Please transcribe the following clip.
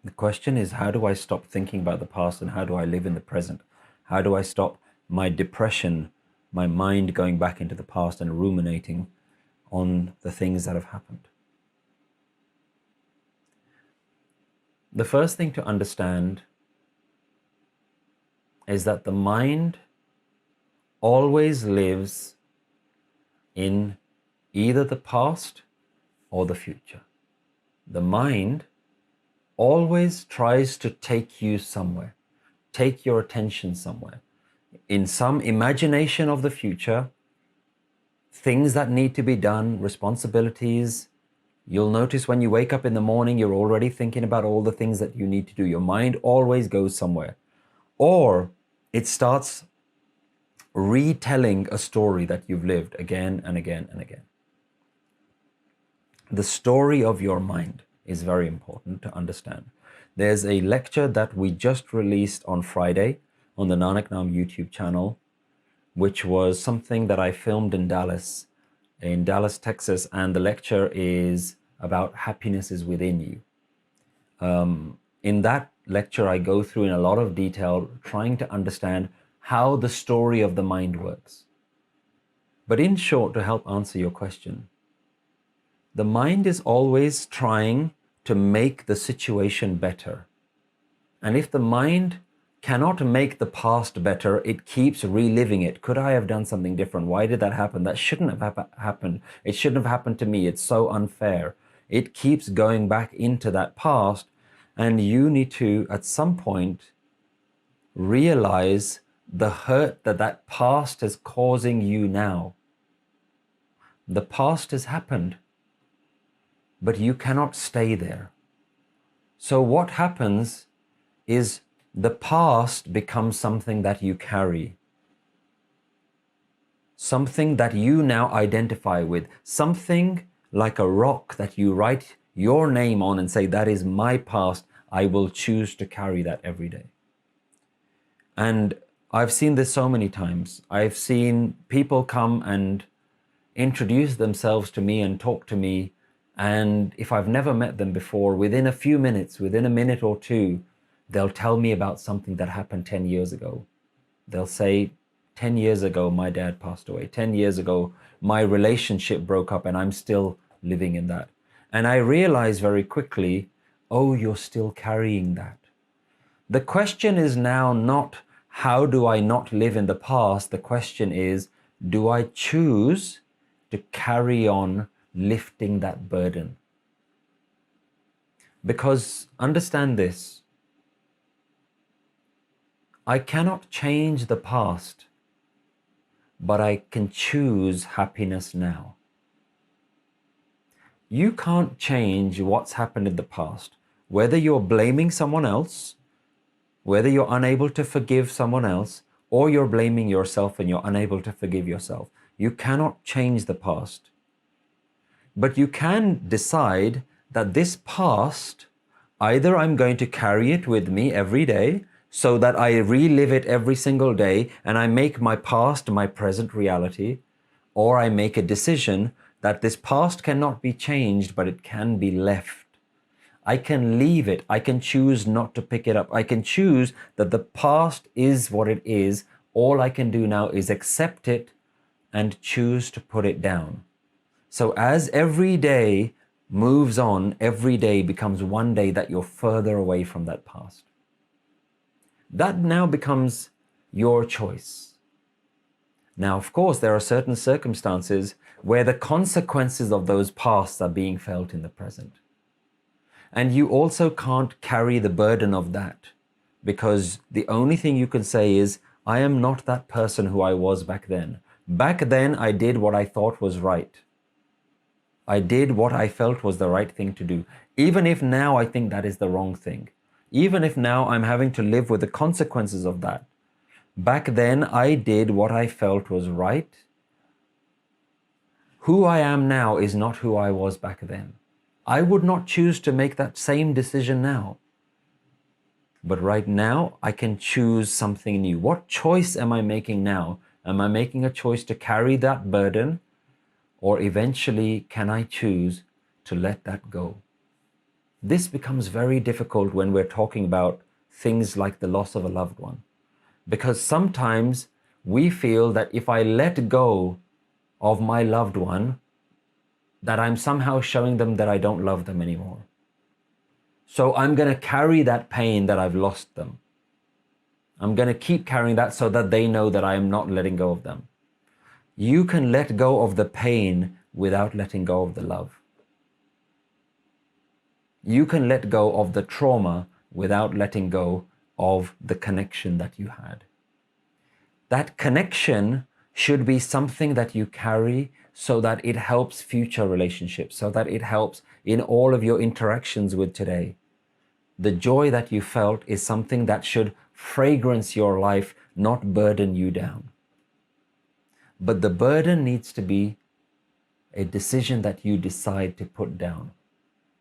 The question is, how do I stop thinking about the past and how do I live in the present? How do I stop my depression, my mind going back into the past and ruminating on the things that have happened? The first thing to understand is that the mind always lives in either the past or the future. The mind always tries to take you somewhere, take your attention somewhere, in some imagination of the future, things that need to be done, responsibilities. You'll notice when you wake up in the morning, you're already thinking about all the things that you need to do. Your mind always goes somewhere. Or it starts retelling a story that you've lived again and again and again. The story of your mind is very important to understand. There's a lecture that we just released on Friday on the Nanak Naam YouTube channel, which was something that I filmed in Dallas, Texas, and the lecture is about happiness is within you. In that lecture, I go through in a lot of detail, trying to understand how the story of the mind works. But in short, to help answer your question, the mind is always trying to make the situation better. And if the mind cannot make the past better, it keeps reliving it. Could I have done something different? Why did that happen? That shouldn't have happened. It shouldn't have happened to me. It's so unfair. It keeps going back into that past, and you need to, at some point, realize the hurt that that past is causing you now. The past has happened, but you cannot stay there. So what happens is the past becomes something that you carry, something that you now identify with, something like a rock that you write your name on and say, that is my past, I will choose to carry that every day. And I've seen this so many times. I've seen people come and introduce themselves to me and talk to me, and if I've never met them before, within a few minutes, within a minute or two, they'll tell me about something that happened 10 years ago. They'll say, 10 years ago, my dad passed away. 10 years ago, my relationship broke up and I'm still living in that. And I realize very quickly, oh, you're still carrying that. The question is now not, how do I not live in the past? The question is, do I choose to carry on lifting that burden? Because understand this, I cannot change the past, but I can choose happiness now. You can't change what's happened in the past, whether you're blaming someone else, whether you're unable to forgive someone else, or you're blaming yourself and you're unable to forgive yourself. You cannot change the past. But you can decide that this past, either I'm going to carry it with me every day so that I relive it every single day and I make my past my present reality, or I make a decision that this past cannot be changed, but it can be left. I can leave it. I can choose not to pick it up. I can choose that the past is what it is. All I can do now is accept it and choose to put it down. So as every day moves on, every day becomes one day that you're further away from that past. That now becomes your choice. Now, of course, there are certain circumstances where the consequences of those pasts are being felt in the present. And you also can't carry the burden of that, because the only thing you can say is, I am not that person who I was back then. Back then, I did what I thought was right. I did what I felt was the right thing to do, even if now I think that is the wrong thing. Even if now I'm having to live with the consequences of that. Back then, I did what I felt was right. Who I am now is not who I was back then. I would not choose to make that same decision now. But right now, I can choose something new. What choice am I making now? Am I making a choice to carry that burden? Or eventually, can I choose to let that go? This becomes very difficult when we're talking about things like the loss of a loved one. Because sometimes we feel that if I let go of my loved one, that I'm somehow showing them that I don't love them anymore. So I'm going to carry that pain that I've lost them. I'm going to keep carrying that so that they know that I am not letting go of them. You can let go of the pain without letting go of the love. You can let go of the trauma without letting go of the connection that you had. That connection should be something that you carry so that it helps future relationships, so that it helps in all of your interactions with today. The joy that you felt is something that should fragrance your life, not burden you down. But the burden needs to be a decision that you decide to put down.